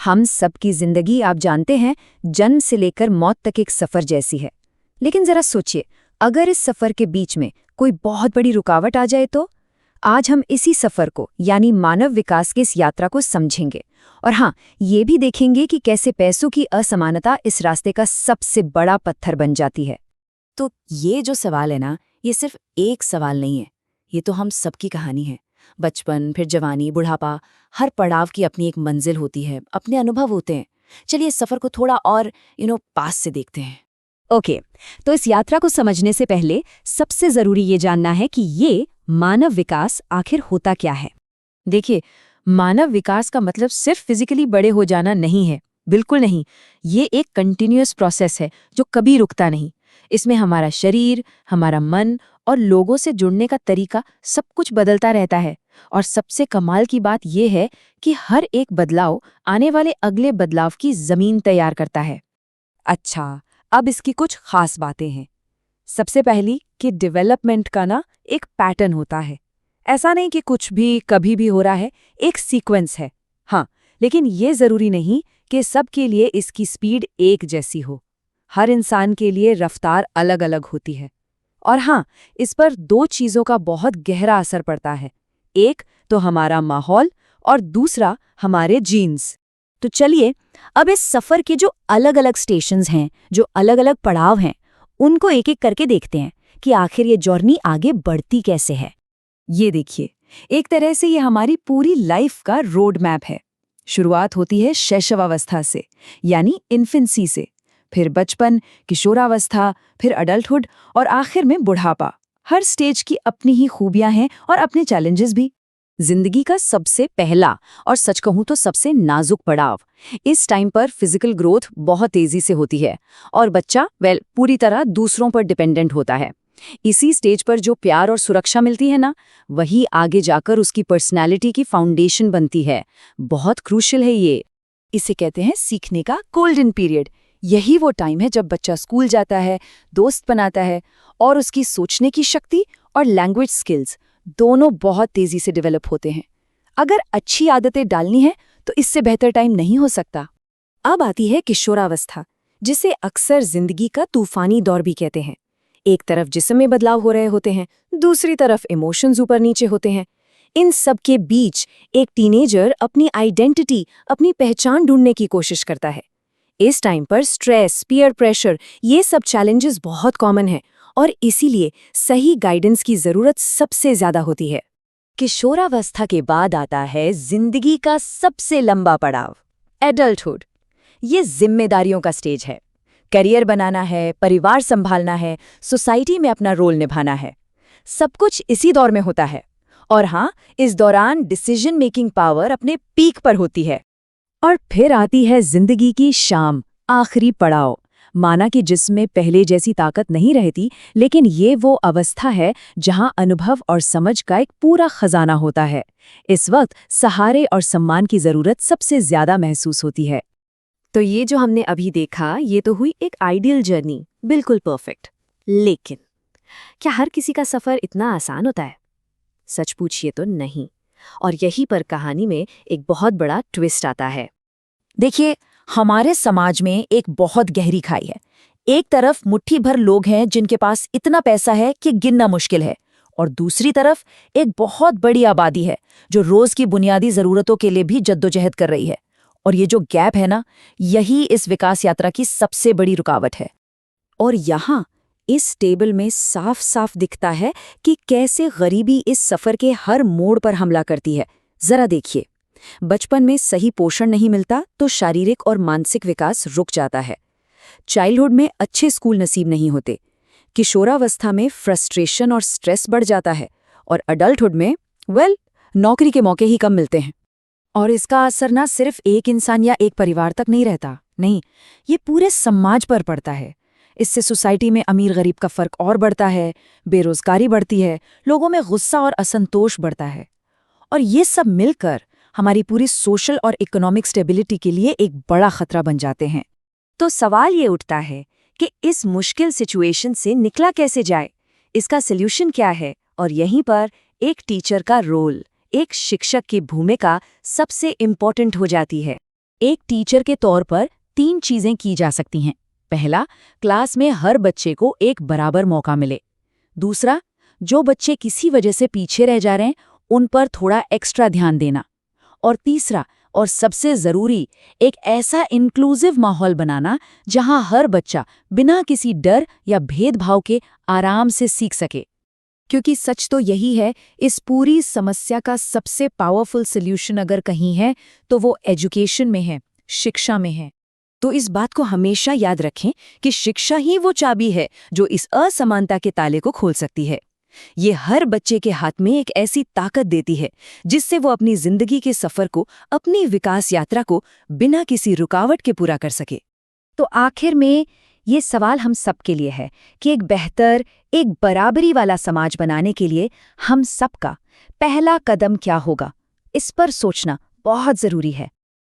हम सबकी जिंदगी आप जानते हैं जन्म से लेकर मौत तक एक सफर जैसी है। लेकिन जरा सोचिए, अगर इस सफर के बीच में कोई बहुत बड़ी रुकावट आ जाए तो? आज हम इसी सफर को यानी मानव विकास की इस यात्रा को समझेंगे और हाँ, ये भी देखेंगे कि कैसे पैसों की असमानता इस रास्ते का सबसे बड़ा पत्थर बन जाती है। तो ये जो सवाल है ना, ये सिर्फ एक सवाल नहीं है, ये तो हम सबकी कहानी है। बचपन, फिर जवानी, बुढ़ापा, हर पड़ाव की अपनी एक मंजिल होती है, अपने अनुभव होते हैं। चलिए इस सफर को थोड़ा और पास से देखते हैं। ओके, तो इस यात्रा को समझने से पहले सबसे जरूरी ये जानना है कि ये मानव विकास आखिर होता क्या है। देखिए, मानव विकास का मतलब सिर्फ फिजिकली बड़े हो जाना नहीं है, बिल्कुल नहीं। ये एक कंटिन्यूअस प्रोसेस है जो कभी रुकता नहीं। इसमें हमारा शरीर, हमारा मन और लोगों से जुड़ने का तरीका सब कुछ बदलता रहता है। और सबसे कमाल की बात यह है कि हर एक बदलाव आने वाले अगले बदलाव की जमीन तैयार करता है। अच्छा, अब इसकी कुछ खास बातें हैं। सबसे पहली कि डेवलपमेंट का ना एक पैटर्न होता है। ऐसा नहीं कि कुछ भी कभी भी हो रहा है, एक सीक्वेंस है। हाँ, लेकिन ये जरूरी नहीं कि सबके लिए इसकी स्पीड एक जैसी हो। हर इंसान के लिए रफ्तार अलग अलग होती है। और हाँ, इस पर दो चीज़ों का बहुत गहरा असर पड़ता है। एक तो हमारा माहौल और दूसरा हमारे जीन्स। तो चलिए अब इस सफ़र के जो अलग अलग स्टेशंस हैं, जो अलग अलग पड़ाव हैं, उनको एक एक करके देखते हैं कि आखिर ये जर्नी आगे बढ़ती कैसे है। ये देखिए, एक तरह से ये हमारी पूरी लाइफ का रोड मैप है। शुरुआत होती है शैशवावस्था से, यानी इन्फेंसी से, फिर बचपन, किशोरावस्था, फिर अडल्टहुड और आखिर में बुढ़ापा। हर स्टेज की अपनी ही खूबियां हैं और अपने चैलेंजेस भी। जिंदगी का सबसे पहला और सच कहूं तो सबसे नाजुक पड़ाव, इस टाइम पर फिजिकल ग्रोथ बहुत तेजी से होती है और बच्चा पूरी तरह दूसरों पर डिपेंडेंट होता है। इसी स्टेज पर जो प्यार और सुरक्षा मिलती है ना, वही आगे जाकर उसकी पर्सनैलिटी की फाउंडेशन बनती है। बहुत क्रूशियल है ये। इसे कहते हैं सीखने का गोल्डन पीरियड। यही वो टाइम है जब बच्चा स्कूल जाता है, दोस्त बनाता है और उसकी सोचने की शक्ति और लैंग्वेज स्किल्स दोनों बहुत तेजी से डेवलप होते हैं। अगर अच्छी आदतें डालनी है तो इससे बेहतर टाइम नहीं हो सकता। अब आती है किशोरावस्था, जिसे अक्सर जिंदगी का तूफानी दौर भी कहते हैं। एक तरफ जिस्म में बदलाव हो रहे होते हैं, दूसरी तरफ इमोशंस ऊपर नीचे होते हैं। इन सब के बीच एक टीनेजर अपनी आइडेंटिटी, अपनी पहचान ढूंढने की कोशिश करता है। इस टाइम पर स्ट्रेस, पीयर प्रेशर, ये सब चैलेंजेस बहुत कॉमन है और इसीलिए सही गाइडेंस की जरूरत सबसे ज्यादा होती है। किशोरावस्था के बाद आता है जिंदगी का सबसे लंबा पड़ाव, एडल्टहुड। ये जिम्मेदारियों का स्टेज है। करियर बनाना है, परिवार संभालना है, सोसाइटी में अपना रोल निभाना है। सब कुछ इसी दौर में होता है। और हाँ, इस दौरान डिसीजन मेकिंग पावर अपने पीक पर होती है। और फिर आती है जिंदगी की शाम, आखिरी पड़ाव। माना कि जिसमें पहले जैसी ताकत नहीं रहती, लेकिन ये वो अवस्था है जहां अनुभव और समझ का एक पूरा खजाना होता है। इस वक्त सहारे और सम्मान की जरूरत सबसे ज्यादा महसूस होती है। तो ये जो हमने अभी देखा, ये तो हुई एक आइडियल जर्नी, बिल्कुल परफेक्ट। लेकिन क्या हर किसी का सफर इतना आसान होता है? सच पूछिए तो नहीं। और यहीं पर कहानी में एक बहुत बड़ा ट्विस्ट आता है। देखिए, हमारे समाज में एक बहुत गहरी खाई है। एक तरफ मुट्ठी भर लोग हैं जिनके पास इतना पैसा है कि गिनना मुश्किल है, और दूसरी तरफ एक बहुत बड़ी आबादी है जो रोज की बुनियादी जरूरतों के लिए भी जद्दोजहद कर रही है। और ये जो गैप है ना, यही इस विकास यात्रा की सबसे बड़ी रुकावट है। और यहाँ इस टेबल में साफ साफ दिखता है कि कैसे गरीबी इस सफर के हर मोड़ पर हमला करती है। जरा देखिए, बचपन में सही पोषण नहीं मिलता तो शारीरिक और मानसिक विकास रुक जाता है। चाइल्डहुड में अच्छे स्कूल नसीब नहीं होते। किशोरावस्था में फ्रस्ट्रेशन और स्ट्रेस बढ़ जाता है। और अडल्टहुड में नौकरी के मौके ही कम मिलते हैं। और इसका असर ना सिर्फ एक इंसान या एक परिवार तक नहीं रहता, नहीं, ये पूरे समाज पर पड़ता है। इससे सोसाइटी में अमीर गरीब का फर्क और बढ़ता है, बेरोजगारी बढ़ती है, लोगों में गुस्सा और असंतोष बढ़ता है। और ये सब मिलकर हमारी पूरी सोशल और इकोनॉमिक स्टेबिलिटी के लिए एक बड़ा खतरा बन जाते हैं। तो सवाल ये उठता है कि इस मुश्किल सिचुएशन से निकला कैसे जाए? इसका सल्यूशन क्या है? और यहीं पर एक टीचर का रोल, एक शिक्षक की भूमिका सबसे इम्पोर्टेंट हो जाती है। एक टीचर के तौर पर 3 चीजें की जा सकती हैं। पहला, क्लास में हर बच्चे को एक बराबर मौका मिले। दूसरा, जो बच्चे किसी वजह से पीछे रह जा रहे हैं उन पर थोड़ा एक्स्ट्रा ध्यान देना। और तीसरा और सबसे जरूरी, एक ऐसा इंक्लूसिव माहौल बनाना जहां हर बच्चा बिना किसी डर या भेदभाव के आराम से सीख सके। क्योंकि सच तो यही है, इस पूरी समस्या का सबसे पावरफुल सॉल्यूशन अगर कहीं है तो वो एजुकेशन में है, शिक्षा में है। तो इस बात को हमेशा याद रखें कि शिक्षा ही वो चाबी है जो इस असमानता के ताले को खोल सकती है। ये हर बच्चे के हाथ में एक ऐसी ताकत देती है जिससे वो अपनी जिंदगी के सफर को, अपनी विकास यात्रा को बिना किसी रुकावट के पूरा कर सके। तो आखिर में ये सवाल हम सबके लिए है कि एक बेहतर, एक बराबरी वाला समाज बनाने के लिए हम सबका पहला कदम क्या होगा? इस पर सोचना बहुत जरूरी है।